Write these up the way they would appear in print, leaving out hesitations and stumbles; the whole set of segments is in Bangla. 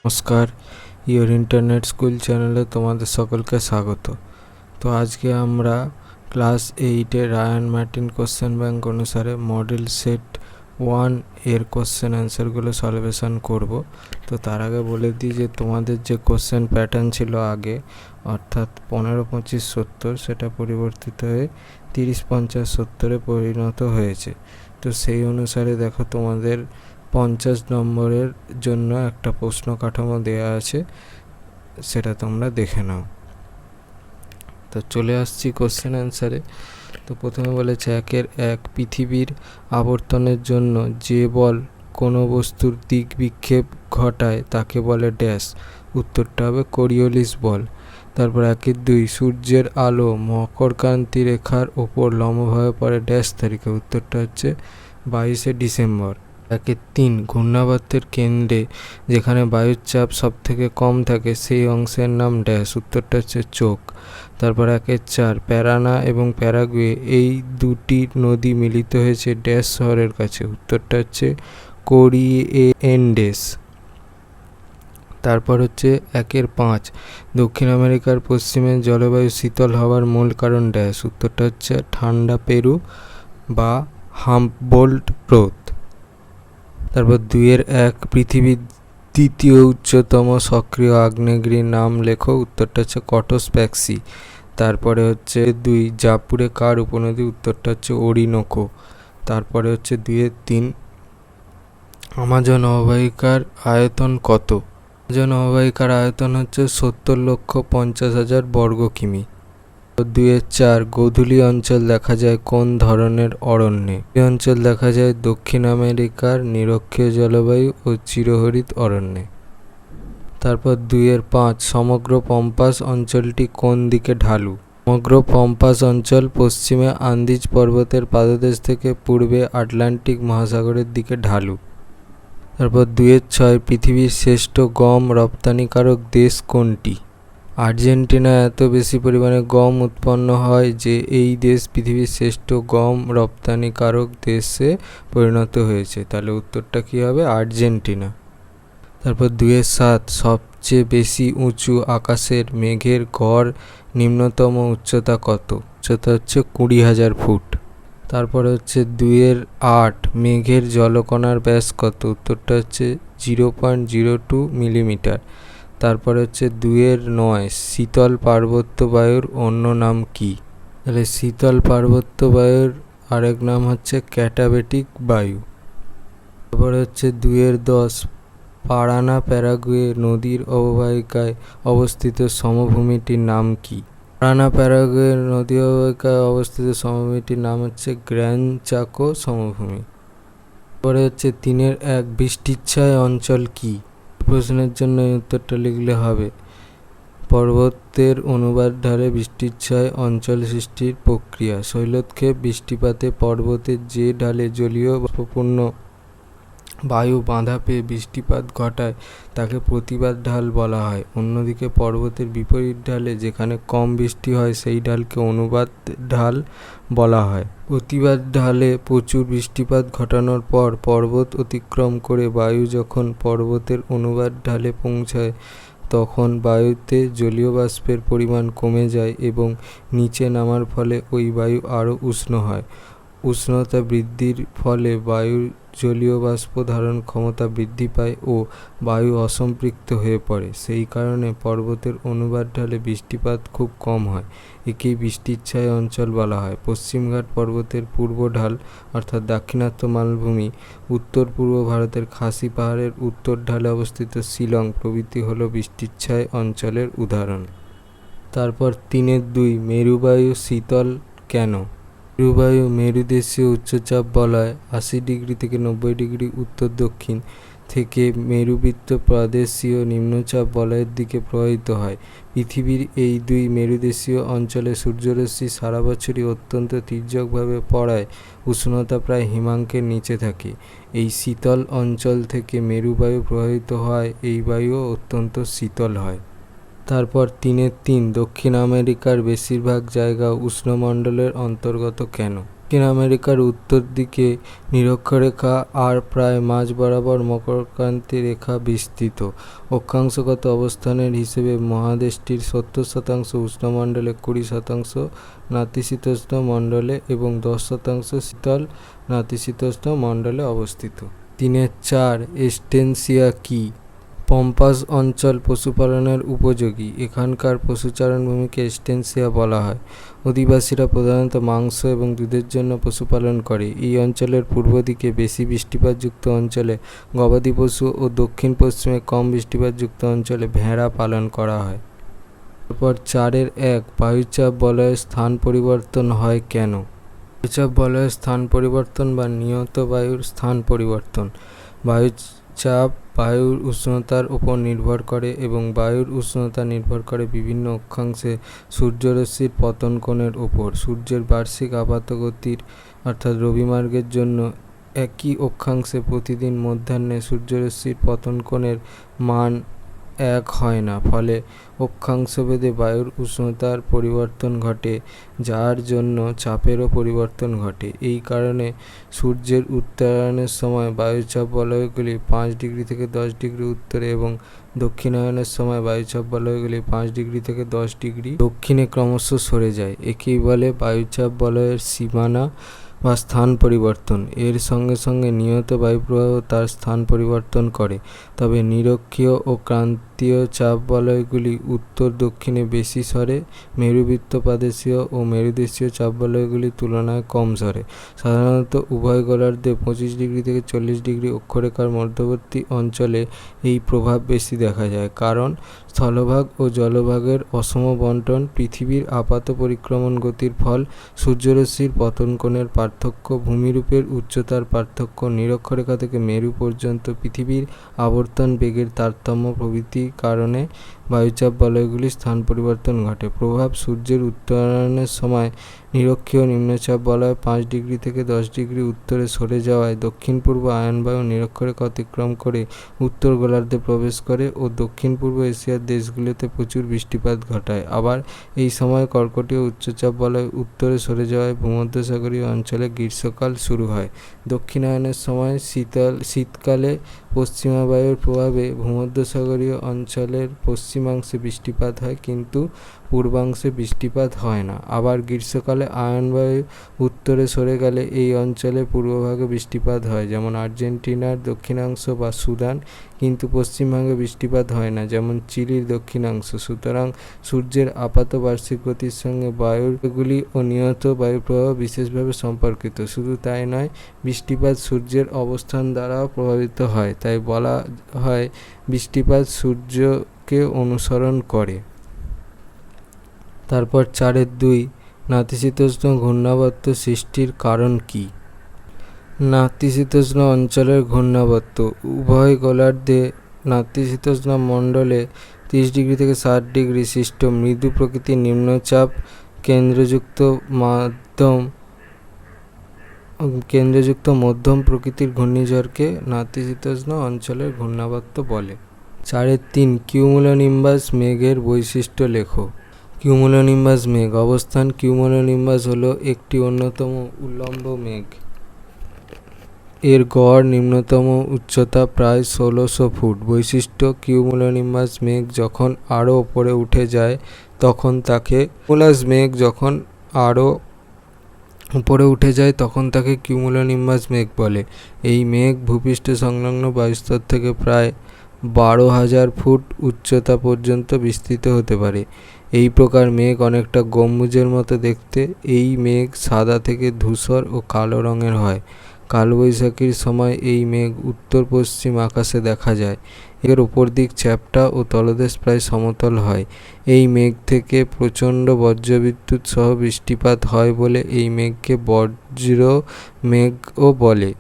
নমস্কার, ইওর ইন্টারনেট স্কুল চ্যানেলে তোমাদের সকলকে স্বাগত। তো আজকে আমরা ক্লাস 8-এ রায়ান মার্টিন কোশ্চেন ব্যাংক অনুসারে মডেল সেট 1 এর কোশ্চেন অ্যান্সারগুলো সলভেশন করব। তো তার আগে বলে দিই যে তোমাদের যে কোশ্চেন প্যাটার্ন ছিল আগে, অর্থাৎ 15, 25, 70, সেটা পরিবর্তিত হয়ে 30, 50, 70-এ পরিণত হয়েছে। তো সেই অনুসারে দেখো তোমাদের 50 নম্বরের জন্য একটা প্রশ্ন কাঠামো দেয়া আছে, সেটা তোমরা দেখে নাও। তো চলে আসছি কোশ্চেন অ্যান্সারে। তো প্রথমে বলেছে 1 পৃথিবীর আবর্তনের জন্য যে বল কোনো বস্তুর দিক বিক্ষেপ ঘটায় তাকে বলে ড্যাশ। উত্তরটা হবে কোরিওলিস বল। তারপর 2 সূর্যের আলো মকরক্রান্তি রেখার ওপর লম্বভাবে পড়ে ড্যাশ তারিখে। উত্তরটা হচ্ছে 22শে ডিসেম্বর। 3 ঘূর্ণাবর্তের কেন্দ্রে যেখানে বায়ুর চাপ সব থেকে কম থাকে সেই অংশের নাম ড্যাশ। উত্তরটা হচ্ছে চোখ। তারপর 4 প্যারানা এবং প্যারাগুয়ে এই দুটি নদী মিলিত হয়েছে ড্যাশ শহরের কাছে। উত্তরটা হচ্ছে কোরিয়েন্ডেস। তারপর হচ্ছে 5 দক্ষিণ আমেরিকার পশ্চিমে জলবায়ু শীতল হওয়ার মূল কারণ ড্যাশ। উত্তরটা হচ্ছে ঠান্ডা পেরু বা হাম্বোল্ট হ্রদ। তারপর 1 পৃথিবীর দ্বিতীয় উচ্চতম সক্রিয় আগ্নেয়গিরির নাম লেখো। উত্তরটা হচ্ছে কটোস্প্যাক্সি। তারপরে হচ্ছে 2 জাপুরে কার উপনদী। উত্তরটা হচ্ছে ওরিনোকো। তারপরে হচ্ছে 3 আমাজন অববাহিকার আয়তন কত? আমাজন অববাহিকার আয়তন হচ্ছে 70,50,000 বর্গ কিমি। 4 গোধূলি অঞ্চল দেখা যায় কোন ধরনের অরণ্যে? এই অঞ্চল দেখা যায় দক্ষিণ আমেরিকার নিরক্ষীয় জলবায়ু ও চিরহরিত অরণ্যে। তারপর 5 সমগ্র পম্পাস অঞ্চলটি কোন দিকে ঢালু? সমগ্র পম্পাস অঞ্চল পশ্চিমে আন্দিজ পর্বতের পাদদেশ থেকে পূর্বে আটলান্টিক মহাসাগরের দিকে ঢালু। তারপর 6 পৃথিবীর শ্রেষ্ঠ গম রপ্তানিকারক দেশ কোনটি? আর্জেন্টিনায় এত বেশি পরিমাণে গম উৎপন্ন হয় যে এই দেশ পৃথিবীর শ্রেষ্ঠ গম রপ্তানিকারক দেশে পরিণত হয়েছে। তাহলে উত্তরটা কী হবে? আর্জেন্টিনা। তারপর 7 সবচেয়ে বেশি উঁচু আকাশের মেঘের গড় নিম্নতম উচ্চতা কত? উচ্চতা হচ্ছে 20,000 ফুট। তারপর হচ্ছে 8 মেঘের জলকণার ব্যাস কত? উত্তরটা হচ্ছে 0.02 মিলিমিটার। তারপরে হচ্ছে 9 শীতল পার্বত্য বায়ুর অন্য নাম কি? তাহলে শীতল পার্বত্য বায়ুর আরেক নাম হচ্ছে ক্যাটাবেটিক বায়ু। তারপরে হচ্ছে 10 পারানা প্যারাগুয়ে নদীর অববাহিকায় অবস্থিত সমভূমিটির নাম কি? পারানা প্যারাগুয়ে নদী অববাহিকায় অবস্থিত সমভূমিটির নাম হচ্ছে গ্র্যান্ড চাকো সমভূমি। তারপরে হচ্ছে 1 বৃষ্টিচ্ছায় অঞ্চল কি? প্রশ্নের জন্য উত্তরটা লিখলে হবে পর্বতের অনুবাদ ঢালে বৃষ্টিচ্ছায় অঞ্চল সৃষ্টির প্রক্রিয়া। শৈলক্ষেপ বৃষ্টিপাতে পর্বতের যে ঢালে জলীয় বাষ্পপূর্ণ বায়ু বাধা পেয়ে বৃষ্টিপাত ঘটায় তাকে প্রতিবাদ ঢাল বলা হয়। অন্যদিকে পর্বতের বিপরীত ঢালে যেখানে কম বৃষ্টি হয় সেই ঢালকে অনুবাদ ঢাল বলা হয়। প্রতিবাদ ঢালে প্রচুর বৃষ্টিপাত ঘটানোর পর পর্বত অতিক্রম করে বায়ু যখন পর্বতের অনুবাদ ঢালে পৌঁছায় তখন বায়ুতে জলীয় বাষ্পের পরিমাণ কমে যায় এবং নিচে নামার ফলে ওই বায়ু আরও উষ্ণ হয়। উষ্ণতা বৃদ্ধির ফলে বায়ুর জলীয় বাষ্প ধারণ ক্ষমতা বৃদ্ধি পায় ও বায়ু অসম্পৃক্ত হয়ে পড়ে। সেই কারণে পর্বতের অনুবাদ ঢালে বৃষ্টিপাত খুব কম হয়। একেই বৃষ্টিচ্ছায় অঞ্চল বলা হয়। পশ্চিমঘাট পর্বতের পূর্ব ঢাল অর্থাৎ দাক্ষিণাত্য মালভূমি, উত্তর পূর্ব ভারতের খাসি পাহাড়ের উত্তর ঢালে অবস্থিত শিলং প্রভৃতি হল বৃষ্টিচ্ছায় অঞ্চলের উদাহরণ। তারপর 2 মেরুবায়ু শীতল কেন? মেরুবায়ু মেরুদেশীয় উচ্চচাপ বলয় 80 ডিগ্রি থেকে 90 ডিগ্রি উত্তর দক্ষিণ থেকে মেরুবৃত্ত প্রদেশীয় নিম্নচাপ বলয়ের দিকে প্রবাহিত হয়। পৃথিবীর এই 2 মেরুদেশীয় অঞ্চলে সূর্যরশ্মি সারা বছরই অত্যন্ত তীর্যকভাবে পড়ায় উষ্ণতা প্রায় হিমাঙ্কের নিচে থাকে। এই শীতল অঞ্চল থেকে মেরুবায়ু প্রবাহিত হয়, এই বায়ুও অত্যন্ত শীতল হয়। তারপর 3 দক্ষিণ আমেরিকার বেশিরভাগ জায়গা উষ্ণমণ্ডলের অন্তর্গত কেন? দক্ষিণ আমেরিকার উত্তর দিকে নিরক্ষরেখা আর প্রায় মাঝ বরাবর মকরক্রান্তি রেখা বিস্তৃত। অক্ষাংশগত অবস্থানের হিসেবে মহাদেশটির 70% উষ্ণমণ্ডলে, 20% নাতিশীতোষ্ণ মণ্ডলে এবং 10% শীতল নাতিশীতোষ্ণ মণ্ডলে অবস্থিত। 3.4 এস্টেনসিয়া কি? পম্পাস অঞ্চল পশুপালনের উপযোগী। এখানকার পশুচারণ ভূমিকে এস্টেনসিয়া বলা হয়। অধিবাসীরা প্রধানত মাংস এবং দুধের জন্য পশুপালন করে। এই অঞ্চলের পূর্ব দিকে বেশি বৃষ্টিপাতযুক্ত অঞ্চলে গবাদি পশু ও দক্ষিণ পশ্চিমে কম বৃষ্টিপাতযুক্ত অঞ্চলে ভেড়া পালন করা হয়। তারপর 4.1 বায়ুচাপ বলয়ের স্থান পরিবর্তন হয় কেন? বায়ুচাপ বলয়ের স্থান পরিবর্তন বা নিয়ত বায়ুর স্থান পরিবর্তন। বায়ুচাপ বায়ুর উষ্ণতার উপর নির্ভর করে এবং বায়ুর উষ্ণতা নির্ভর করে বিভিন্ন অক্ষাংশে সূর্যরশ্মির পতন কোণের উপর। সূর্যের বার্ষিক আপাতগতির অর্থাৎ রবিমার্গের জন্য একই অক্ষাংশে প্রতিদিন মধ্যাহ্নে সূর্যরশ্মির পতন কোণের মান এক হয় না, ফলে অক্ষাংশভেদে বায়ুর উষ্ণতার পরিবর্তন ঘটে, যার জন্য চাপেরও পরিবর্তন ঘটে। এই কারণে সূর্যের উত্তরায়ণের সময় বায়ুচাপ বলয়গুলি 5 ডিগ্রি থেকে 10 ডিগ্রি উত্তরে এবং দক্ষিণায়নের সময় বায়ুচাপ বলয়গুলি 5 ডিগ্রি থেকে 10 ডিগ্রি দক্ষিণে ক্রমশ সরে যায়। একেই বলে বায়ুচাপ বলয়ের সীমানা বা স্থান পরিবর্তন। এর সঙ্গে সঙ্গে নিয়ত বায়ুপ্রবাহ তার স্থান পরিবর্তন করে। তবে নিরক্ষীয় ও ক্রান্তীয় চাপ বলয়গুলি উত্তর দক্ষিণে বেশি সরে, মেরুবৃত্ত প্রাদেশীয় ও মেরুদেশীয় চাপ বলয়গুলির তুলনায় কম সরে। সাধারণত উভয় গোলার্ধে 25 ডিগ্রি থেকে 40 ডিগ্রি অক্ষরেখার মধ্যবর্তী অঞ্চলে এই প্রভাব বেশি দেখা যায়, কারণ স্থলভাগ ও জলভাগের অসম বণ্টন, পৃথিবীর আপাত পরিক্রমণ গতির ফল, সূর্যরশ্মির পতন কোণের পার্থক্য, ভূমিরূপের উচ্চতার পার্থক্য, নিরক্ষরেখা থেকে মেরু পর্যন্ত পৃথিবীর আবর্তন বেগের তারতম্য প্রভৃতি কারণে বায়ুচাপ বলয়গুলির স্থান পরিবর্তন ঘটে। প্রভাব: সূর্যের উত্তরায়ণের সময় নিরক্ষীয় নিম্নচাপ বলয় 5 ডিগ্রি থেকে 10 ডিগ্রি উত্তরে সরে যাওয়ায় দক্ষিণ পূর্ব আয়নবায়ু নিরক্ষরেখা অতিক্রম করে উত্তর গোলার্ধে প্রবেশ করে ও দক্ষিণ পূর্ব এশিয়ার দেশগুলিতে প্রচুর বৃষ্টিপাত ঘটায়। আবার এই সময় কর্কটীয় উচ্চচাপ বলয় উত্তরে সরে যাওয়ায় ভূমধ্যসাগরীয় অঞ্চলে গ্রীষ্মকাল শুরু হয়। দক্ষিণায়নের সময় শীতকালে পশ্চিমা বায়ুর প্রভাবে ভূমধ্যসাগরীয় অঞ্চলের পশ্চিমাংশে বৃষ্টিপাত হয়, কিন্তু পূর্বাংশে বৃষ্টিপাত হয় না। আবার গ্রীষ্মকালে আয়নবায়ু উত্তরে সরে গেলে এই অঞ্চলে পূর্বভাগে বৃষ্টিপাত হয়, যেমন আর্জেন্টিনার দক্ষিণাংশ বা সুদান, কিন্তু পশ্চিমভাগে বৃষ্টিপাত হয় না, যেমন চিলির দক্ষিণাংশ। সুতরাং সূর্যের আপাত বার্ষিক গতির সঙ্গে বায়ুগুলি ও নিয়ত বায়ুপ্রবাহ বিশেষভাবে সম্পর্কিত। শুধু তাই নয়, বৃষ্টিপাত সূর্যের অবস্থান দ্বারাও প্রভাবিত হয়, তাই বলা হয় বৃষ্টিপাত সূর্যকে অনুসরণ করে। তারপর 4.2 নাতিশীতোষ্ণ ঘূর্ণাবর্ত সৃষ্টির কারণ কি? নাতিশীতোষ্ণ অঞ্চলের ঘূর্ণাবর্ত: উভয় গোলার্ধে নাতিশীতোষ্ণ মণ্ডলে 30 ডিগ্রি থেকে 60 ডিগ্রি সৃষ্ট মৃদু প্রকৃতির নিম্নচাপ কেন্দ্রযুক্ত মধ্যম প্রকৃতির ঘূর্ণিঝড়কে নাতিশীতোষ্ণ অঞ্চলের ঘূর্ণাবর্ত বলে। 4.3 কিউমুলোনিম্বাস মেঘের বৈশিষ্ট্য লেখো। কিউমুলোনিম্বাস মেঘ অবস্থান: কিউমুলোনিম্বাস হলো একটি অন্যতম উল্লম্ব মেঘ। এর গড় নিম্নতম উচ্চতা প্রায় 1600 ফুট। বৈশিষ্ট্য: কিউমুলোনিম্বাস মেঘ যখন আরও ওপরে উঠে যায় তখন তাকে কিউমুলোনিম্বাস মেঘ বলে। এই মেঘ ভূপৃষ্ঠ সংলগ্ন বায়ুস্তর থেকে প্রায় 12,000 ফুট উচ্চতা পর্যন্ত বিস্তৃত হতে পারে। এই প্রকার মেঘ অনেকটা গম্বুজের মতো দেখতে। এই মেঘ সাদা থেকে ধূসর ও কালো রঙের হয়। কালবৈশাখীর সময় এই মেঘ উত্তর পশ্চিম আকাশে দেখা যায়। এর উপর দিক চ্যাপ্টা ও তলদেশ প্রায় সমতল হয়। এই মেঘ থেকে প্রচণ্ড বজ্রবিদ্যুৎ সহ বৃষ্টিপাত হয় বলে এই মেঘকে বজ্র মেঘও বলে।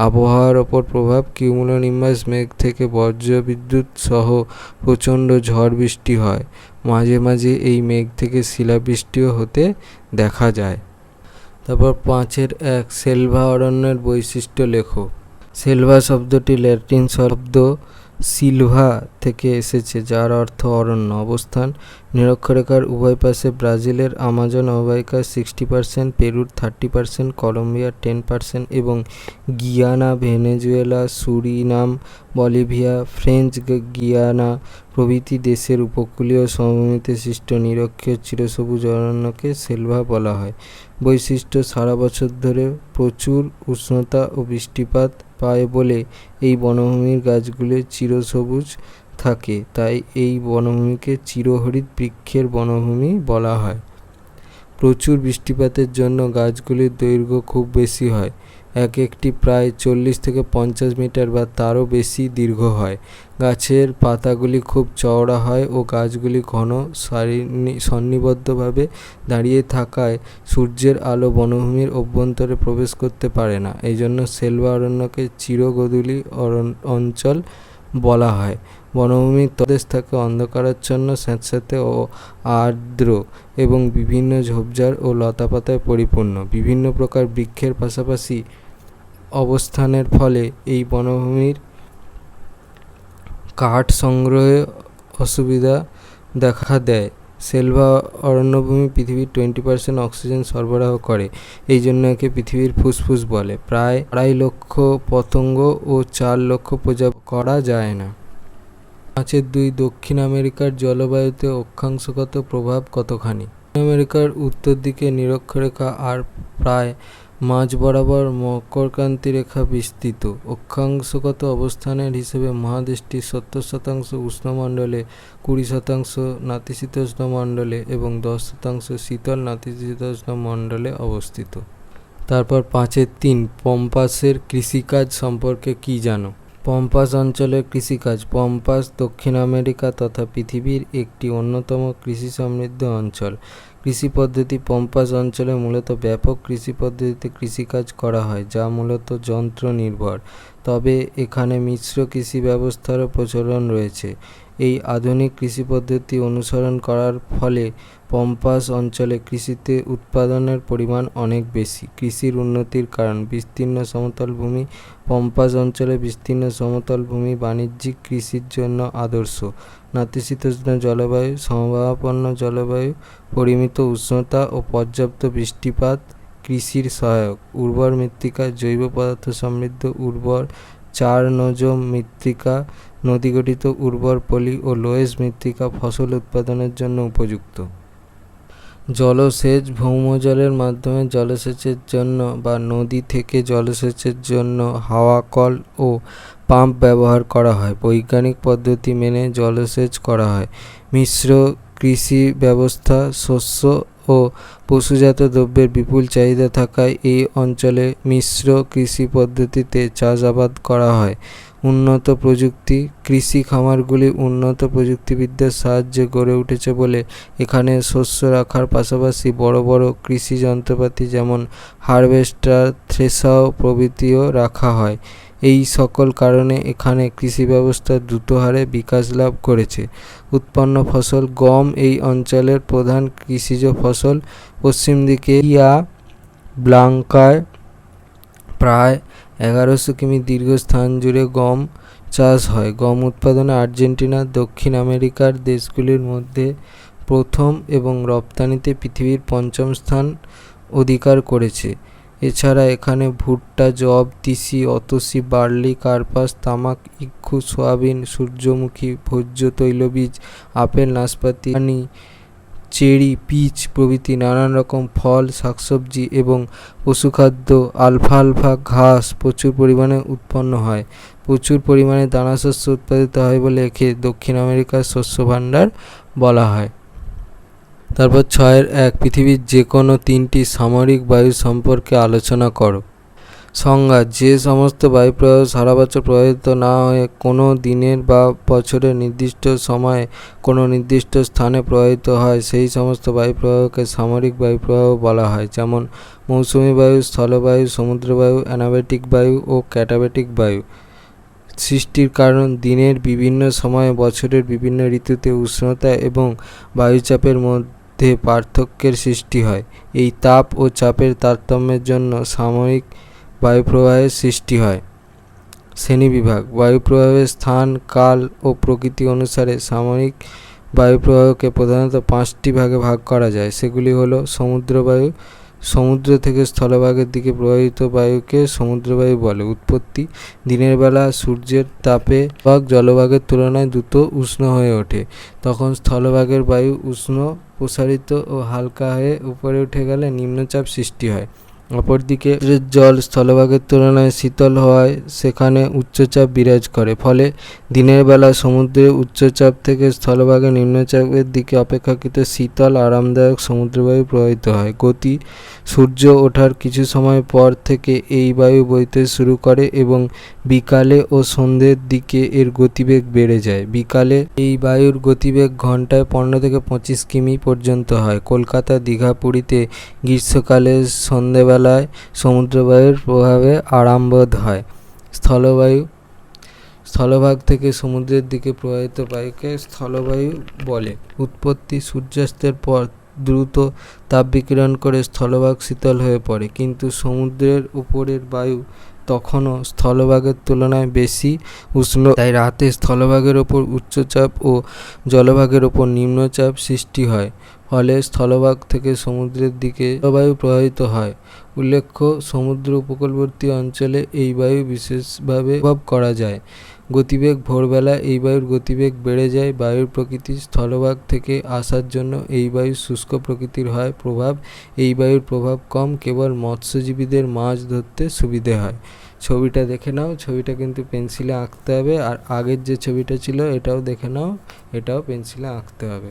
আবহাওয়ার ওপর প্রভাব: কিউমুলোনিম্বাস মেঘ থেকে বজ্রবিদ্যুৎ সহ প্রচণ্ড ঝড় বৃষ্টি হয়। মাঝে মাঝে এই মেঘ থেকে শিলাবৃষ্টিও হতে দেখা যায়। তারপর 5.1 সেলভা অরণ্যের বৈশিষ্ট্য লেখো। সেলভা শব্দটি ল্যাটিন শব্দ সিলভা থেকে এসেছে, যার অর্থ অরণ্য। অবস্থান: নিরক্ষরেখার উভয় পাশে ব্রাজিলের আমাজন অববাহিকার 60%, পেরুর 30%, কলম্বিয়ার 10% এবং Guyana, Venezuela, Surinam, Bolivia, French Guyana প্রভৃতি দেশের উপকূলীয় সমভূমিতে সৃষ্ট নিরক্ষীয় চিরসবুজ অরণ্যকে সেলভা বলা হয়। বৈশিষ্ট্য: সারা বছর ধরে প্রচুর উষ্ণতা ও বৃষ্টিপাত পায় বলে এই বনভূমির গাছগুলি চিরসবুজ থাকে, তাই এই বনভূমিকে চিরহরিৎ বৃক্ষের বনভূমি বলা হয়। প্রচুর বৃষ্টিপাতের জন্য গাছগুলির দৈর্ঘ্য খুব বেশি হয়, এক একটি প্রায় 40 থেকে 50 মিটার বা তারও বেশি দীর্ঘ হয়। গাছের পাতাগুলি খুব চওড়া হয় ও গাছগুলি ঘন সারিবদ্ধভাবে দাঁড়িয়ে থাকায় সূর্যের আলো বনভূমির অভ্যন্তরে প্রবেশ করতে পারে না। এই জন্য সেলভা অরণ্যকে চিরগোধূলি অঞ্চল বলা হয়। বনভূমির তলদেশ থাকে অন্ধকারাচ্ছন্ন, স্যাঁতস্যাঁতে ও আর্দ্র এবং বিভিন্ন ঝোপঝাড় ও লতাপাতায় পরিপূর্ণ। বিভিন্ন প্রকার বৃক্ষের পাশাপাশি অবস্থানের ফলে এই বনভূমির কাঠ সংগ্রহে অসুবিধা দেখা দেয়। সেলভা অরণ্যভূমি পৃথিবীর 20% অক্সিজেন সরবরাহ করে, এই জন্য একে পৃথিবীর ফুসফুস বলে। প্রায় 2.5 লক্ষ পতঙ্গ ও 4 লক্ষ প্রজাপতি করা যায় না। 5.2 দক্ষিণ আমেরিকার জলবায়ুতে অক্ষাংশগত প্রভাব কতখানি? দক্ষিণ আমেরিকার উত্তর দিকে নিরক্ষরেখা আর প্রায় মাঝ বরাবর মকরক্রান্তি রেখা বিস্তৃত। অক্ষাংশগত অবস্থানের হিসেবে মহাদেশটি 70% উষ্ণমণ্ডলে, 20% নাতিশীতোষ্ণ মণ্ডলে এবং 10% শীতল নাতিশীতোষ্ণ মণ্ডলে অবস্থিত। তারপর 5.3 পম্পাসের কৃষিকাজ সম্পর্কে কি জানো? পম্পাস অঞ্চলের কৃষিকাজ। পম্পাস দক্ষিণ আমেরিকা তথা পৃথিবীর একটি অন্যতম কৃষি সমৃদ্ধ অঞ্চল। কৃষি পদ্ধতি: পম্পাস অঞ্চলে মূলত ব্যাপক কৃষি পদ্ধতিতে কৃষিকাজ করা হয়, যা মূলত যন্ত্র নির্ভর, তবে এখানে মিশ্র কৃষি ব্যবস্থারও প্রচলন রয়েছে। এই আধুনিক কৃষি পদ্ধতি অনুসরণ করার ফলে পম্পাস অঞ্চলে কৃষিতে উৎপাদনের পরিমাণ অনেক বেশি। কৃষির উন্নতির কারণ: বিস্তীর্ণ সমতল ভূমি। পম্পাস অঞ্চলে বিস্তীর্ণ সমতল ভূমি বাণিজ্যিক কৃষির জন্য আদর্শ। নাতিশীতোষ্ণ জলবায়ু, সমভাবাপন্ন জলবায়ু, পরিমিত উষ্ণতা ও পর্যাপ্ত বৃষ্টিপাত কৃষির সহায়ক। উর্বর মৃত্তিকা: জৈব পদার্থ সমৃদ্ধ উর্বর চার্নোজ মৃত্তিকা, নদীগঠিত উর্বর পলি ও লোয়েস মৃত্তিকা ফসল উৎপাদনের জন্য উপযুক্ত। জলসেচ: ভৌমজলের মাধ্যমে জলসেচের জন্য বা নদী থেকে জলসেচের জন্য হাওয়া কল ও পাম্প ব্যবহার করা হয়। বৈজ্ঞানিক পদ্ধতি মেনে জলসেচ করা হয়। মিশ্র কৃষি ব্যবস্থা: শস্য ও পশুজাত দ্রব্যের বিপুল চাহিদা থাকায় এই অঞ্চলে মিশ্র কৃষি পদ্ধতিতে চাষাবাদ করা হয়। উন্নত প্রযুক্তি: কৃষি খামারগুলি উন্নত প্রযুক্তিবিদ্যার সাহায্যে গড়ে উঠেছে বলে এখানে শস্য রাখার পাশাপাশি বড় বড় কৃষি যন্ত্রপাতি যেমন হারভেস্টার, থ্রেশার প্রভৃতিও রাখা হয়। এই সকল কারণে এখানে কৃষি ব্যবস্থা দ্রুত হারে বিকাশ লাভ করেছে। উৎপন্ন ফসল: গম এই অঞ্চলের প্রধান কৃষিজ ফসল। পশ্চিম দিকে ইয়া ব্লাঙ্কায় প্রায় 1100 কিমি দীর্ঘ স্থান জুড়ে গম চাষ হয়। গম উৎপাদনে আর্জেন্টিনা দক্ষিণ আমেরিকার দেশগুলির মধ্যে প্রথম এবং রপ্তানিতে পৃথিবীর 5ম স্থান অধিকার করেছে। এছাড়া এখানে ভুট্টা, যব, তিসি, অতসি, বার্লি, কার্পাস, তামাক, ইক্ষু, সয়াবিন, সূর্যমুখী, ভোজ্য তৈলবীজ, আপেল, নাশপাতি, হানি, চেরি, পিচ প্রভৃতি নানান রকম ফল, শাকসবজি এবং পশুখাদ্য, আলফালফা ঘাস প্রচুর পরিমাণে উৎপন্ন হয়। প্রচুর পরিমাণে দানাশস্য উৎপাদিত হয় বলে একে দক্ষিণ আমেরিকার শস্য ভাণ্ডার বলা হয়। তারপর 6.1 পৃথিবীর যে কোনো 3টি সামরিক বায়ু সম্পর্কে আলোচনা করো। সংজ্ঞা: যে সমস্ত বায়ুপ্রবাহ সারা বছর প্রবাহিত না হয়ে কোনো দিনের বা বছরের নির্দিষ্ট সময়ে কোনো নির্দিষ্ট স্থানে প্রবাহিত হয় সেই সমস্ত বায়ুপ্রবাহকে সামরিক বায়ুপ্রবাহ বলা হয়। যেমন মৌসুমী বায়ু, স্থলবায়ু, সমুদ্রবায়ু, অ্যানাবেটিক বায়ু ও ক্যাটাবেটিক বায়ু। সৃষ্টির কারণ: দিনের বিভিন্ন সময়ে বছরের বিভিন্ন ঋতুতে উষ্ণতা এবং বায়ুচাপের মধ্যে পার্থক্যের সৃষ্টি হয়। এই তাপ ও চাপের তারতম্যের জন্য সাময়িক বায়ুপ্রবাহের সৃষ্টি হয়। শ্রেণীবিভাগ। বায়ুপ্রবাহের স্থান, কাল ও প্রকৃতি অনুসারে সাময়িক বায়ুপ্রবাহকে প্রধানত 5টি ভাগে ভাগ করা যায়। সেগুলি হলো সমুদ্রবায়ু। সমুদ্র থেকে স্থলভাগের দিকে প্রবাহিত বায়ুকে সমুদ্রবায়ু বলে। উৎপত্তি: দিনের বেলা সূর্যের তাপে জলভাগের তুলনায় দ্রুত উষ্ণ হয়ে ওঠে। তখন স্থলভাগের বায়ু উষ্ণ প্রসারিত ও হালকা হয়ে উপরে উঠে গেলে নিম্নচাপ সৃষ্টি হয়। অপরদিকে জল স্থলভাগের তুলনায় শীতল হওয়ায় সেখানে উচ্চচাপ বিরাজ করে। ফলে দিনের বেলা সমুদ্রের উচ্চচাপ থেকে স্থলভাগে নিম্নচাপের দিকে অপেক্ষাকৃত শীতল আরামদায়ক সমুদ্রবায়ু প্রবাহিত হয়। গতি: সূর্য ওঠার কিছু সময় পর থেকে এই বায়ু বইতে শুরু করে এবং বিকালে ও সন্ধ্যের দিকে এর গতিবেগ বেড়ে যায়। বিকালে এই বায়ুর গতিবেগ ঘন্টায় 15 থেকে 25 কিমি পর্যন্ত হয়। কলকাতা, দীঘা, পুরীতে গ্রীষ্মকালে সন্ধ্যেবেলায় সমুদ্রবায়ুর প্রভাবে আরামবোধ হয়। স্থলবায়ু: স্থলভাগ থেকে সমুদ্রের দিকে প্রবাহিত বায়ুকে স্থলবায়ু বলে। উৎপত্তি: সূর্যাস্তের পর দ্রুত তাপ বিকিরণ করে স্থলভাগ শীতল হয়ে পড়ে, কিন্তু সমুদ্রের উপরের বায়ু তখনও স্থলভাগের তুলনায় বেশি উষ্ণ, তাই রাতে স্থলভাগের ওপর উচ্চচাপ ও জলভাগের ওপর নিম্নচাপ সৃষ্টি হয়। ফলে স্থলভাগ থেকে সমুদ্রের দিকে বায়ু প্রবাহিত হয়। উল্লেখ্য, সমুদ্র উপকূলবর্তী অঞ্চলে এই বায়ু বিশেষভাবে অনুভব করা যায়। গতিবেগ: ভোরবেলা এই বায়ুর গতিবেগ বেড়ে যায়। বায়ুর প্রকৃতি: স্থলভাগ থেকে আসার জন্য এই বায়ু শুষ্ক প্রকৃতির হয়। প্রভাব: এই বায়ুর প্রভাব কম, কেবল মৎস্যজীবীদের মাছ ধরতে সুবিধে হয়। ছবিটা দেখে নাও, ছবিটা কিন্তু পেন্সিলে আঁকতে হবে। আর আগের যে ছবিটা ছিল এটাও দেখে নাও, এটাও পেন্সিলে আঁকতে হবে।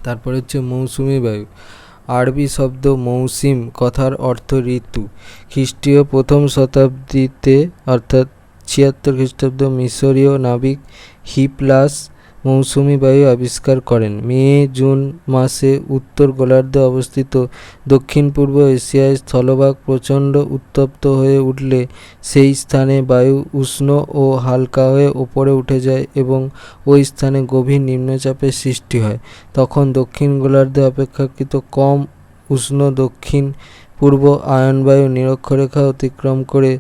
তারপরে হচ্ছে মৌসুমি বায়ু। আরবি শব্দ মৌসিম কথার অর্থ ঋতু। খ্রিস্টীয় প্রথম শতাব্দীতে অর্থাৎ 76 খ্রিস্টাব্দ মিশরীয় নাবিক হিপলাস মৌসুমি বায়ু আবিষ্কার করেন। মে জুন মাসে উত্তর গোলার্ধে অবস্থিত দক্ষিণ পূর্ব এশিয়ায় স্থলভাগ প্রচণ্ড উত্তপ্ত হয়ে উঠলে সেই স্থানে বায়ু উষ্ণ ও হালকা হয়ে ওপরে উঠে যায় এবং ওই স্থানে গভীর নিম্নচাপের সৃষ্টি হয়। তখন দক্ষিণ গোলার্ধে অপেক্ষাকৃত কম উষ্ণ দক্ষিণ পূর্ব আয়নবায়ু নিরক্ষরেখা অতিক্রম করে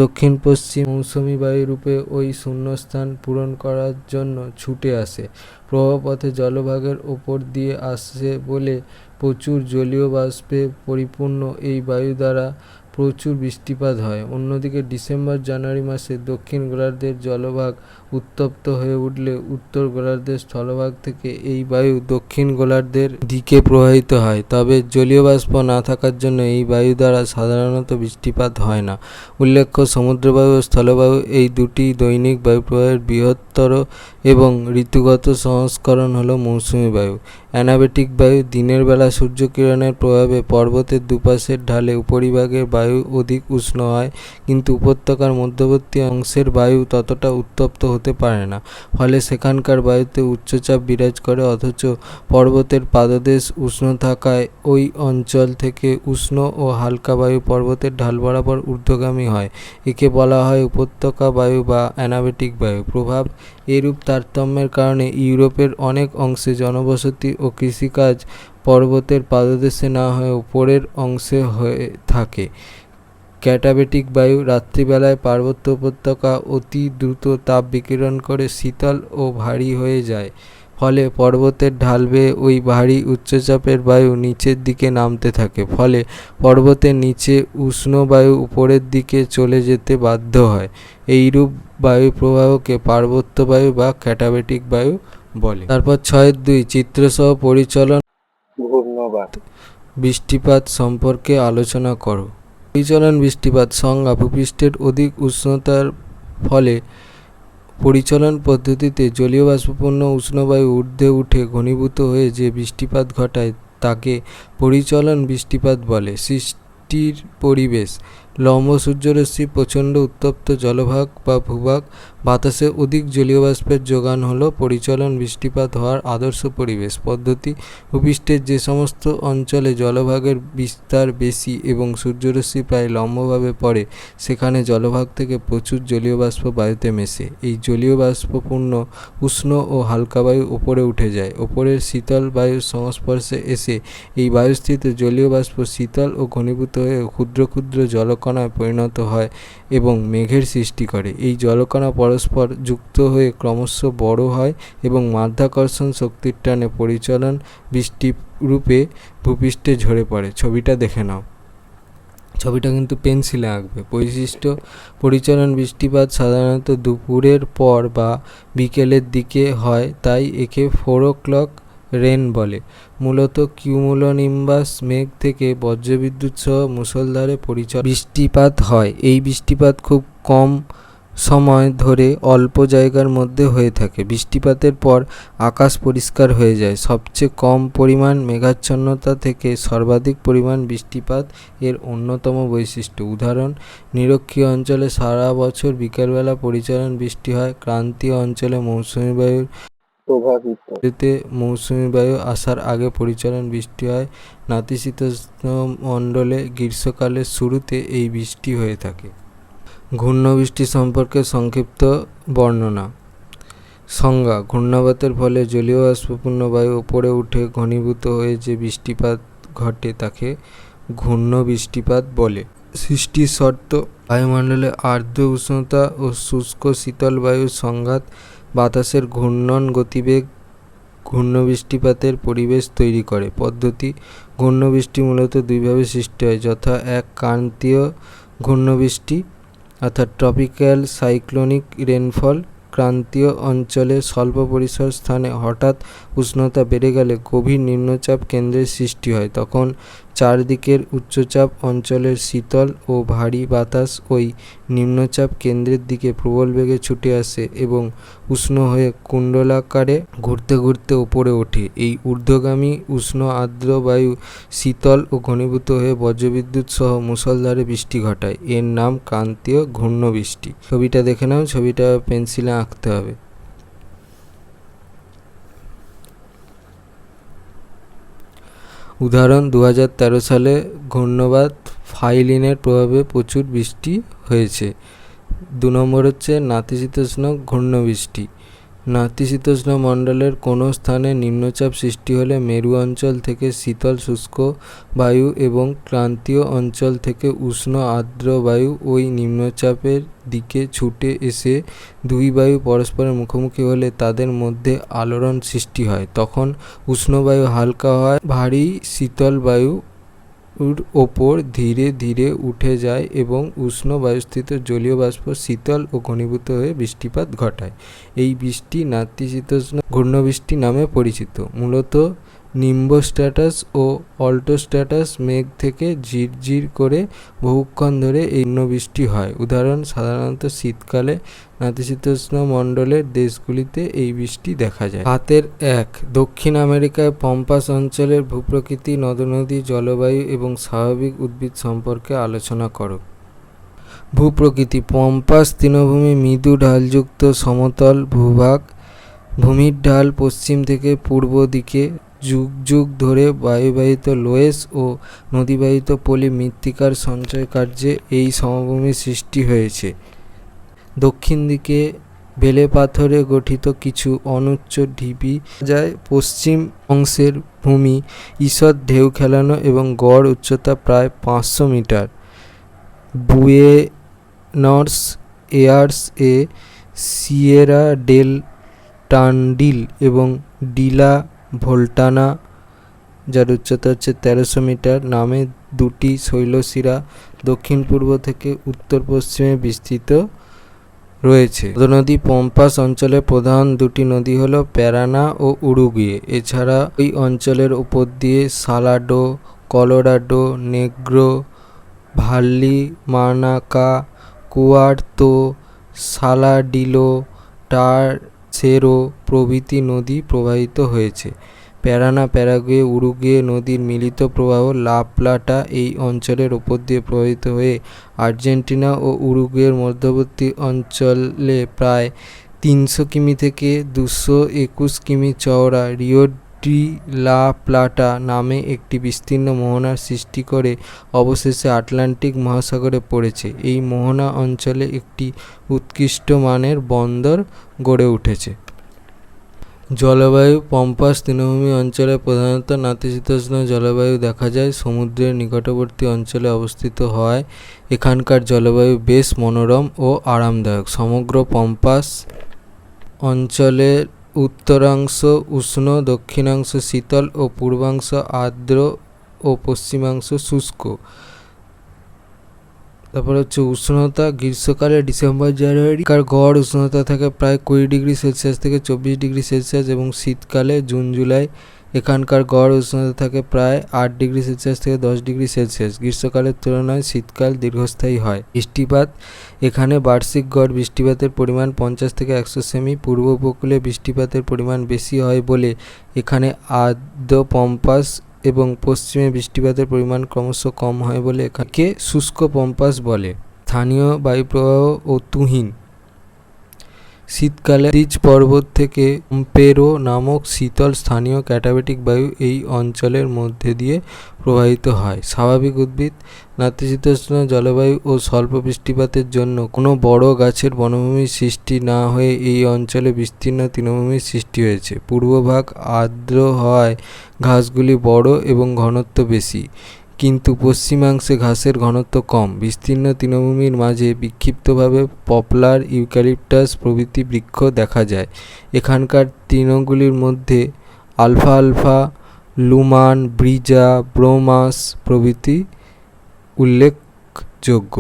দক্ষিণ পশ্চিম মৌসুমি বায়ু রূপে ওই শূন্যস্থান পূরণ করার জন্য ছুটে আসে। প্রবাহপথে জলভাগের ওপর দিয়ে আসে বলে প্রচুর জলীয় বাষ্পে পরিপূর্ণ এই বায়ু দ্বারা প্রচুর বৃষ্টিপাত হয়। অন্যদিকে ডিসেম্বর জানুয়ারি মাসে দক্ষিণ গোলার্ধের জলভাগ উত্তপ্ত হয়ে উঠলে উত্তর গোলার্ধের স্থলভাগ থেকে এই বায়ু দক্ষিণ গোলার্ধের দিকে প্রবাহিত হয়। তবে জলীয় বাষ্প না থাকার জন্য এই বায়ু দ্বারা সাধারণত বৃষ্টিপাত হয় না। উল্লেখ্য, সমুদ্রবায়ু ও স্থলবায়ু এই দুটি দৈনিক বায়ুপ্রবাহের বৃহত্তর এবং ঋতুগত সংস্করণ হল মৌসুমি বায়ু। অ্যানাবেটিক বায়ু: দিনের বেলা সূর্যকিরণের প্রভাবে পর্বতের দুপাশের ঢালে উপরিভাগের বায়ু অধিক উষ্ণ হয়, কিন্তু উপত্যকার মধ্যবর্তী অংশের বায়ু ততটা উত্তপ্ত হতে পারে না। ফলে সেখানকার বায়ুতে উচ্চচাপ বিরাজ করে। অথচ পর্বতের পাদদেশ উষ্ণ থাকায় ওই অঞ্চল থেকে উষ্ণ ও হালকা বায়ু পর্বতের ঢাল বরাবর ঊর্ধ্বগামী হয়। একে বলা হয় উপত্যকা বায়ু বা অ্যানাবেটিক বায়ু। প্রভাব: এরূপ তারতম্যের কারণে ইউরোপের অনেক অংশে জনবসতি ও কৃষিকাজ পর্বতের পাদদেশে না হয়ে উপরের অংশে হয়ে থাকে। ক্যাটাবেটিক বায়ু: রাত্রিবেলায় পার্বত্য উপত্যকা অতি দ্রুত তাপ বিকিরণ করে শীতল ও ভারী হয়ে যায়। ফলে পর্বতের ঢাল বেয়ে ওই ভারী উচ্চচাপের বায়ু নিচের দিকে নামতে থাকে। ফলে পর্বতের নিচে উষ্ণ বায়ু উপরের দিকে চলে যেতে বাধ্য হয়। এইরূপ বায়ু প্রবাহকে পার্বত্য বায়ু বা ক্যাটাবেটিক বায়ু বলে। তারপর 6.2 চিত্রসহ পরিচলন। ধন্যবাদ। বৃষ্টিপাত সম্পর্কে আলোচনা করো। পরিচলন বৃষ্টিপাত সংজ্ঞা: ভূপৃষ্ঠের অধিক উষ্ণতার ফলে পরিচলন পদ্ধতিতে জলীয় বাষ্পপূর্ণ উষ্ণ বায়ু ঊর্ধ্বে উঠে ঘনীভূত হয়ে যে বৃষ্টিপাত ঘটায় তাকে পরিচলন বৃষ্টিপাত বলে। সৃষ্টির পরিবেশ: লম্ব সূর্যরশ্মি প্রচণ্ড উত্তপ্ত জলভাগ বা ভূভাগ বাতাসে অধিক জলীয় বাষ্পের যোগান হলো পরিচলন বৃষ্টিপাত হওয়ার আদর্শ পরিবেশ পদ্ধতি। ভূপৃষ্ঠের যে সমস্ত অঞ্চলে জলভাগের বিস্তার বেশি এবং সূর্যরশ্মি প্রায় লম্বভাবে পড়ে সেখানে জলভাগ থেকে প্রচুর জলীয় বাষ্প বায়ুতে মেশে। এই জলীয় বাষ্পপূর্ণ উষ্ণ ও হালকা বায়ু ওপরে উঠে যায়। ওপরের শীতল বায়ুর সংস্পর্শে এসে এই বায়ুস্থিত জলীয় বাষ্প শীতল ও ঘনীভূত হয়ে ক্ষুদ্র ক্ষুদ্র জলকণায় পরিণত হয় এবং মেঘের সৃষ্টি করে। এই জলকণা পরস্পর যুক্ত হয়ে ক্রমশ বড় হয় এবং মাধ্যাকর্ষণ শক্তির টানে পরিচলন বৃষ্টিরূপে ভূপৃষ্ঠে ঝরে পড়ে। ছবিটা দেখে নাও। ছবিটা কিন্তু পেন্সিলে আঁকবে। বৈশিষ্ট্য: পরিচলন বৃষ্টিপাত সাধারণত দুপুরের পর বা বিকেলের দিকে হয়, তাই একে 4 o'clock রেন বলে। মূলত কিউমুলোনিম্বাস মেঘ থেকে বজ্রবিদ্যুৎ সহ মুষলধারে বৃষ্টিপাত হয়। এই বৃষ্টিপাত খুব কম সময় ধরে অল্প জায়গার মধ্যে হয়ে থাকে। বৃষ্টিপাতের পর আকাশ পরিষ্কার হয়ে যায়। সবচেয়ে কম পরিমাণ মেঘাচ্ছন্নতা থেকে সর্বাধিক পরিমাণ বৃষ্টিপাত এর অন্যতম বৈশিষ্ট্য। উদাহরণ: নিরক্ষীয় অঞ্চলে সারা বছর বিকেলবেলা পরিচলন বৃষ্টি হয়। ক্রান্তীয় অঞ্চলে মৌসুমী বায়ুর প্রভাবিত মৌসুমী বায়ু আসার আগে পরিচলন বৃষ্টি হয়। নাতিশীতোষ্ণ মণ্ডলে গ্রীষ্মকালের শুরুতে এই বৃষ্টি হয়ে থাকে। ঘূর্ণবৃষ্টি সম্পর্কে সংক্ষিপ্ত বর্ণনা। সংজ্ঞা: ঘূর্ণাবর্তের ফলে জলীয় বাষ্পপূর্ণ বায়ু উপরে উঠে ঘনীভূত হয়ে যে বৃষ্টিপাত ঘটে তাকে ঘূর্ণবৃষ্টিপাত বলে। সৃষ্টির শর্ত: বায়ুমণ্ডলে আর্দ্র উষ্ণতা ও শুষ্ক শীতল বায়ুর সংঘাত। বাতাসের ঘূর্ণন গতিবেগ ঘূর্ণবৃষ্টিপাতের পরিবেশ তৈরি করে। পদ্ধতি: ঘূর্ণবৃষ্টি মূলত দুইভাবে সৃষ্টি হয়, যথা: 1. ক্রান্তীয় ঘূর্ণবৃষ্টি অর্থাৎ ট্রপিক্যাল সাইক্লোনিক রেনফল। ক্রান্তীয় অঞ্চলে স্বল্প পরিসর স্থানে হঠাৎ উষ্ণতা বেড়ে গেলে গভীর নিম্নচাপ কেন্দ্রের সৃষ্টি হয়। তখন চারদিকের উচ্চচাপ অঞ্চলের শীতল ও ভারী বাতাস ওই নিম্নচাপ কেন্দ্রের দিকে প্রবল বেগে ছুটে আসে এবং উষ্ণ হয়ে কুণ্ডলাকারে ঘুরতে ঘুরতে ওপরে ওঠে। এই ঊর্ধ্বগামী উষ্ণ আর্দ্র বায়ু শীতল ও ঘনীভূত হয়ে বজ্রবিদ্যুৎ সহ মুষলধারে বৃষ্টি ঘটায়। এর নাম ক্রান্তীয় ঘূর্ণবৃষ্টি। ছবিটা দেখে নাও। ছবিটা পেন্সিলে আঁকতে হবে। উদাহরণ: 2013 সালে ঘূর্ণবাত ফাইলিনের প্রভাবে প্রচুর বৃষ্টি হয়েছে। 2 নম্বর হচ্ছে নাতিশীতোষ্ণ ঘূর্ণবৃষ্টি। নাতিশীতোষ্ণ মণ্ডলের কোনো স্থানে নিম্নচাপ সৃষ্টি হলে মেরু অঞ্চল থেকে শীতল শুষ্ক বায়ু এবং ক্রান্তীয় অঞ্চল থেকে উষ্ণ আর্দ্র বায়ু ওই নিম্নচাপের দিকে ছুটে এসে দুই বায়ু পরস্পরের মুখোমুখি হলে তাদের মধ্যে আলোড়ন সৃষ্টি হয়। তখন উষ্ণ বায়ু হালকা হয়, ভারী শীতল বায়ু ওপর ধীরে ধীরে উঠে যায় এবং উষ্ণ বায়ুস্থিত জলীয় বাষ্প শীতল ও ঘনীভূত হয়ে বৃষ্টিপাত ঘটায়। এই বৃষ্টি নাতিশীতোষ্ণ ঘূর্ণবৃষ্টি নামে পরিচিত। মূলত নিম্বোস্ট্র্যাটাস ও অল্টোস্ট্র্যাটাস মেঘ থেকে ঝিরঝির করে বহুক্ষণ ধরে এই ঘূর্ণবৃষ্টি হয়। উদাহরণ: সাধারণত শীতকালে নাতিশীতোষ্ণ মণ্ডলের দেশগুলিতে এই বৃষ্টি দেখা যায়। হাতের 1. দক্ষিণ আমেরিকায় পম্পাস অঞ্চলের ভূপ্রকৃতি, নদ-নদী, জলবায়ু এবং স্বাভাবিক উদ্ভিদ সম্পর্কে আলোচনা করো। ভূপ্রকৃতি: পম্পাস তৃণভূমি মৃদু ঢালযুক্ত সমতল ভূভাগ। ভূমির ঢাল পশ্চিম থেকে পূর্ব দিকে। যুগ যুগ ধরে বায়ুবাহিত লোয়েস ও নদীবাহিত পলি মৃত্তিকার সঞ্চয় কার্যে এই সমভূমির সৃষ্টি হয়েছে। দক্ষিণ দিকে বেলে পাথরে গঠিত কিছু অনুচ্চ ঢিপি যায়। পশ্চিম অংশের ভূমি ঈষৎ ঢেউ খেলানো এবং গড় উচ্চতা প্রায় 500 মিটার। বুয়েনস এয়ার্স এ সিয়েরা ডেল টান্ডিল এবং ডিলা ভোল্টানা, যার উচ্চতা হচ্ছে 1300 মিটার, নামে দুটি শৈলশিরা দক্ষিণ পূর্ব থেকে উত্তর পশ্চিমে বিস্তৃত রয়েছে। নদী পম্পাস অঞ্চলের প্রধান দুটি নদী হলো প্যারানা ও উরুগুয়ে। এছাড়া ওই অঞ্চলের উপর দিয়ে সালাডো, কলোরাডো, নেগ্রো ভাল্লি, মানাকা, কুয়ার্তো, সালাডিলো, টারসেরো প্রভৃতি নদী প্রবাহিত হয়েছে। প্যারানা, প্যারাগুয়ে, উরুগুয়ে নদীর মিলিত প্রবাহ লা প্লাটা এই অঞ্চলের ওপর দিয়ে প্রবাহিত হয়ে আর্জেন্টিনা ও উরুগুয়ের মধ্যবর্তী অঞ্চলে প্রায় 300 কিমি থেকে 221 কিমি চওড়া রিও ডি লা প্লাটা নামে একটি বিস্তীর্ণ মোহনার সৃষ্টি করে অবশেষে আটলান্টিক মহাসাগরে পড়েছে। এই মোহনা অঞ্চলে একটি উৎকৃষ্ট মানের বন্দর গড়ে উঠেছে। জলবায়ু পম্পাস তৃণভূমি অঞ্চলে প্রধানত নাতিশীতোষ্ণ জলবায়ু দেখা যায়। সমুদ্রের নিকটবর্তী অঞ্চলে অবস্থিত হয় এখানকার জলবায়ু বেশ মনোরম ও আরামদায়ক। সমগ্র পম্পাস অঞ্চলের উত্তরাংশ উষ্ণ, দক্ষিণাংশ শীতল ও পূর্বাংশ আর্দ্র ও পশ্চিমাংশ শুষ্ক। তারপর হচ্ছে উষ্ণতা। গ্রীষ্মকালে ডিসেম্বর জানুয়ারিকার গড় উষ্ণতা থাকে প্রায় 20 ডিগ্রি সেলসিয়াস থেকে 24 ডিগ্রি সেলসিয়াস এবং শীতকালে জুন জুলাই এখানকার গড় উষ্ণতা থাকে প্রায় 8 ডিগ্রি সেলসিয়াস থেকে 10 ডিগ্রি সেলসিয়াস। গ্রীষ্মকালের তুলনায় শীতকাল দীর্ঘস্থায়ী হয়। বৃষ্টিপাত। এখানে বার্ষিক গড় বৃষ্টিপাতের পরিমাণ 50 থেকে 100 সেমি। পূর্ব উপকূলে বৃষ্টিপাতের পরিমাণ বেশি হয় বলে এখানে আর্দ্র পম্পাস এবং পশ্চিমে বৃষ্টিপাতের পরিমাণ ক্রমশ কম হয় বলে এখানে শুষ্ক পম্পাস বলে। স্থানীয় বায়ুপ্রবাহ ও তুহিন। শীতকালে আন্দিজ পর্বত থেকে পেম্পেরো নামক শীতল স্থানীয় ক্যাটাবেটিক বায়ু এই অঞ্চলের মধ্যে দিয়ে প্রবাহিত হয়। স্বাভাবিক উদ্ভিদ। নাতিশীতোষ্ণ জলবায়ু ও স্বল্প বৃষ্টিপাতের জন্য কোনো বড় গাছের বনভূমির সৃষ্টি না হয়ে এই অঞ্চলে বিস্তীর্ণ তৃণভূমির সৃষ্টি হয়েছে। পূর্বভাগ আর্দ্র হওয়ায় ঘাসগুলি বড় এবং ঘনত্ব বেশি, কিন্তু পশ্চিমাংশে ঘাসের ঘনত্ব কম। বিস্তীর্ণ তৃণভূমির মাঝে বিক্ষিপ্তভাবে পপলার, ইউক্যালিপটাস প্রভৃতি বৃক্ষ দেখা যায়। এখানকার তৃণগুলির মধ্যে আলফালফা, লুমান, ব্রিজা, ব্রোমাস প্রভৃতি উল্লেখযোগ্য।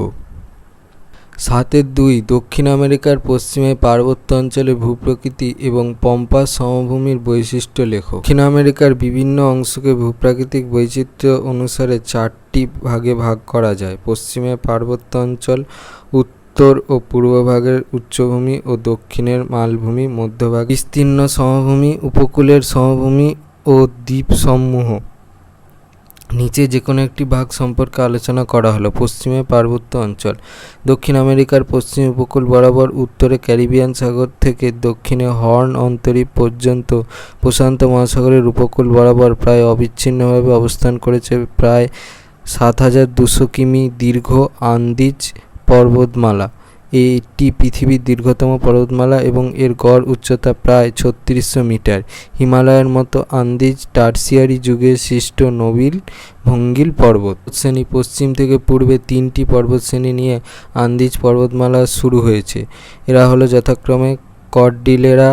7.2 দক্ষিণ আমেরিকার পশ্চিমে পার্বত্য অঞ্চলের ভূপ্রকৃতি এবং পম্পাস সমভূমির বৈশিষ্ট্য লেখো। দক্ষিণ আমেরিকার বিভিন্ন অংশকে ভূপ্রাকৃতিক বৈচিত্র্য অনুসারে 4টি ভাগে ভাগ করা যায়। পশ্চিমে পার্বত্য অঞ্চল, উত্তর ও পূর্বভাগের উচ্চভূমি ও দক্ষিণের মালভূমি, মধ্যভাগ বিস্তীর্ণ সমভূমি, উপকূলের সমভূমি ও দ্বীপসমূহ। নিচে যে কোনো একটি ভাগ সম্পর্কে আলোচনা করা হলো। পশ্চিমে পার্বত্য অঞ্চল। দক্ষিণ আমেরিকার পশ্চিম উপকূল বরাবর, উত্তরে ক্যারিবিয়ান সাগর থেকে দক্ষিণে হর্ন অন্তরীপ পর্যন্ত প্রশান্ত মহাসাগরের উপকূল বরাবর প্রায় অবিচ্ছিন্নভাবে অবস্থান করেছে প্রায় 7200 কিমি দীর্ঘ আন্দিজ পর্বতমালা। এটি পৃথিবীর দীর্ঘতম পর্বতমালা এবং এর গড় উচ্চতা প্রায় 3600 মিটার। হিমালয়ের মতো আন্দিজ টার্সিয়ারি যুগে সৃষ্ট নবিল ভঙ্গিল পর্বতশ্রেণী। পশ্চিম থেকে পূর্বে 3টি পর্বতশ্রেণী নিয়ে আন্দিজ পর্বতমালা শুরু হয়েছে। এরা হলো যথাক্রমে কর্ডিলেরা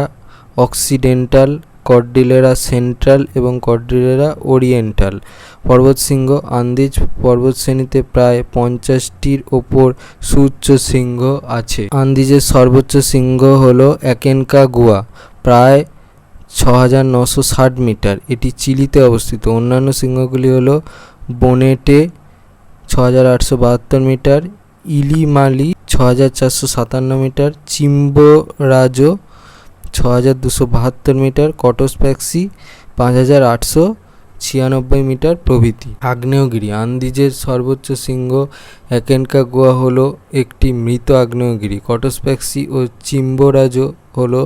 অক্সিডেন্টাল, কর্ডিলেরা সেন্ট্রাল এবং কর্ডিলেরা ওরিয়েন্টাল। পর্বতশৃঙ্গ। আন্দিজ পর্বতশ্রেণীতে প্রায় 50টির ওপর সুউচ্চ শৃঙ্গ আছে। আন্দিজের সর্বোচ্চ শৃঙ্গ হল অ্যাকনকাগুয়া, প্রায় 6960 মিটার। এটি চিলিতে অবস্থিত। অন্যান্য শৃঙ্গগুলি হল Bonete 6872 metre, Illimani 6457 metre, Chimborazo 6272 metre, Cotopaxi 5896 metre প্রভৃতি। আগ্নেয়গিরি। আন্দিজের সর্বোচ্চ শৃঙ্গ অ্যাকনকাগুয়া হলো একটি মৃত আগ্নেয়গিরি। কটোস্প্যাক্সি ও চিম্বোরাজো হলো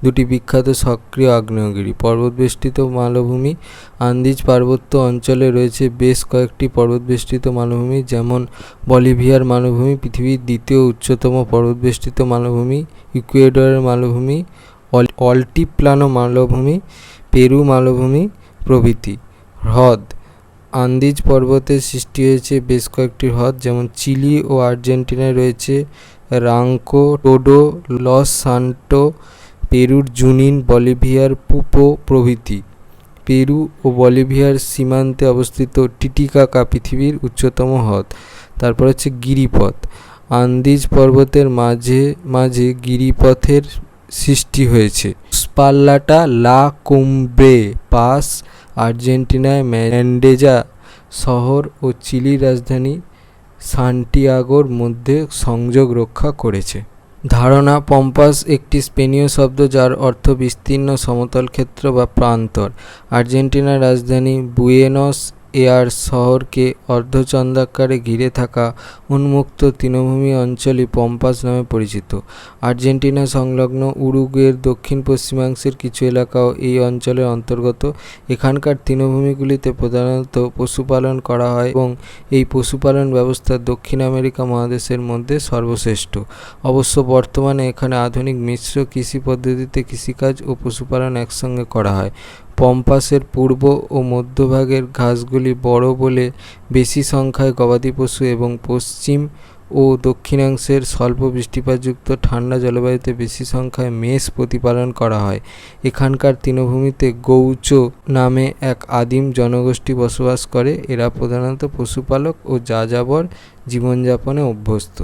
দুটি বিখ্যাত সক্রিয় আগ্নেয়গিরি। পর্বতবেষ্টিত মালভূমি। আন্দিজ পার্বত্য অঞ্চলে রয়েছে বেশ কয়েকটি পর্বতবেষ্টিত মালভূমি, যেমন বলিভিয়ার মালভূমি পৃথিবীর দ্বিতীয় উচ্চতম পর্বতবেষ্টিত মালভূমি, ইকুয়েডরের মালভূমি, অল্টিপ্লানো মালভূমি, পেরু মালভূমি প্রভৃতি। হ্রদ। আন্দিজ পর্বতে সৃষ্টি হয়েছে বেশ কয়েকটি হ্রদ, যেমন চিলি ও আর্জেন্টিনায় রয়েছে রাঙ্কো, টোডো, লস সান্টো, পেরুর জুনিন, বলিভিয়ার পুপো প্রভৃতি। পেরু ও বলিভিয়ার সীমান্তে অবস্থিত টিটিকাকা পৃথিবীর উচ্চতম হ্রদ। তারপর হচ্ছে গিরিপথ। আন্দিজ পর্বতের মাঝে মাঝে গিরিপথের সৃষ্টি হয়েছে। স্পাল্লাটা লা কুম্ব্রে পাস আর্জেন্টিনায় মেন্ডোজা শহর ও চিলির রাজধানী সান্টিয়াগোর মধ্যে সংযোগ রক্ষা করেছে। ধারণা: পম্পাস একটি স্পেনীয় শব্দ যার অর্থ বিস্তীর্ণ সমতল ক্ষেত্র বা প্রান্তর। আর্জেন্টিনার রাজধানী বুয়েনস এয়ার্স শহরকে অর্ধচন্দ্রাকারে ঘিরে থাকা উন্মুক্ত তৃণভূমি অঞ্চলই পম্পাস নামে পরিচিত। আর্জেন্টিনা সংলগ্ন উরুগুয়ের দক্ষিণ পশ্চিমাংশের কিছু এলাকাও এই অঞ্চলের অন্তর্গত। এখানকার তৃণভূমিগুলিতে প্রধানত পশুপালন করা হয় এবং এই পশুপালন ব্যবস্থা দক্ষিণ আমেরিকা মহাদেশের মধ্যে সর্বশ্রেষ্ঠ। অবশ্য বর্তমানে এখানে আধুনিক মিশ্র কৃষি পদ্ধতিতে কৃষিকাজ ও পশুপালন একসঙ্গে করা হয়। পম্পাসের পূর্ব ও মধ্যভাগের ঘাসগুলি বড় বলে বেশি সংখ্যায় গবাদি পশু এবং পশ্চিম ও দক্ষিণাংশের স্বল্প বৃষ্টিপাতযুক্ত ঠান্ডা জলবায়ুতে বেশি সংখ্যায় মেষ প্রতিপালন করা হয়। এখানকার তৃণভূমিতে গৌচো নামে এক আদিম জনগোষ্ঠী বসবাস করে। এরা প্রধানত পশুপালক ও যাযাবর জীবনযাপনে অভ্যস্ত।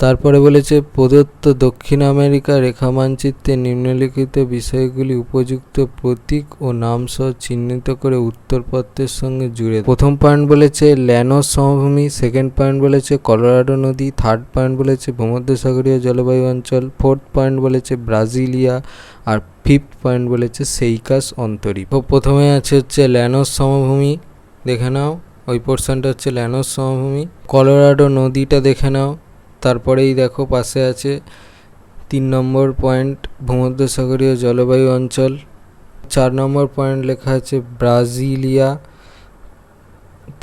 তারপরে বলেছে প্রদত্ত দক্ষিণ আমেরিকা রেখামানচিত্রে নিম্নলিখিত বিষয়গুলি উপযুক্ত প্রতীক ও নামসহ চিহ্নিত করে উত্তরপত্রের সঙ্গে জুড়ে। প্রথম পয়েন্ট বলেছে ল্যানোস সমভূমি, সেকেন্ড পয়েন্ট বলেছে কলোরাডো নদী, থার্ড পয়েন্ট বলেছে ভূমধ্যসাগরীয় জলবায়ু অঞ্চল, ফোর্থ পয়েন্ট বলেছে ব্রাজিলিয়া, আর ফিফথ পয়েন্ট বলেছে সেইকাস অন্তরীপ। প্রথমে হচ্ছে ল্যানোস সমভূমি, দেখে নাও ওই পোর্শনটা হচ্ছে ল্যানোস সমভূমি। কলোরাডো নদীটা দেখে নাও, তারপরেই দেখো পাশে আছে 3 নম্বর পয়েন্ট ভূমধ্যসাগরীয় জলবায়ু অঞ্চল। 4 নম্বর পয়েন্ট লেখা আছে ব্রাজিলিয়া।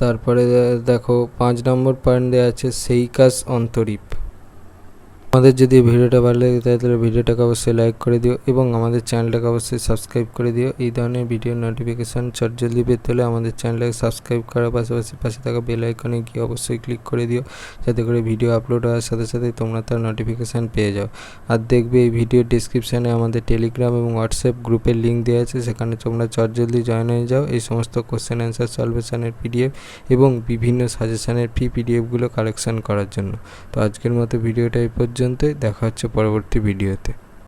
তারপরে দেখো 5 নম্বর পয়েন্ট দেওয়া আছে সেইকাস অন্তরীপ। আমাদের যদি ভিডিওটা ভালো লাগে তাহলে ভিডিওটাকে অবশ্যই লাইক করে দিও এবং আমাদের চ্যানেলটাকে অবশ্যই সাবস্ক্রাইব করে দিও। এই ধরনের ভিডিও নোটিফিকেশান চটজলদি পেতে হলে আমাদের চ্যানেলটাকে সাবস্ক্রাইব করার পাশাপাশি পাশে থাকা বেল আইকনে গিয়ে অবশ্যই ক্লিক করে দিও, যাতে করে ভিডিও আপলোড হওয়ার সাথে সাথে তোমরা তার নোটিফিকেশান পেয়ে যাও। আর দেখবে এই ভিডিওর ডিসক্রিপশানে আমাদের টেলিগ্রাম এবং হোয়াটসঅ্যাপ গ্রুপের লিঙ্ক দেওয়া আছে, সেখানে তোমরা চটজলদি জয়েন হয়ে যাও এই সমস্ত কোশ্চেন অ্যান্সার সলভেশনের পিডিএফ এবং বিভিন্ন সাজেশানের ফ্রি পিডিএফগুলো কালেকশান করার জন্য। তো আজকের মতো ভিডিওটা এই পর্যন্তই, দেখা হচ্ছে পরবর্তী ভিডিওতে।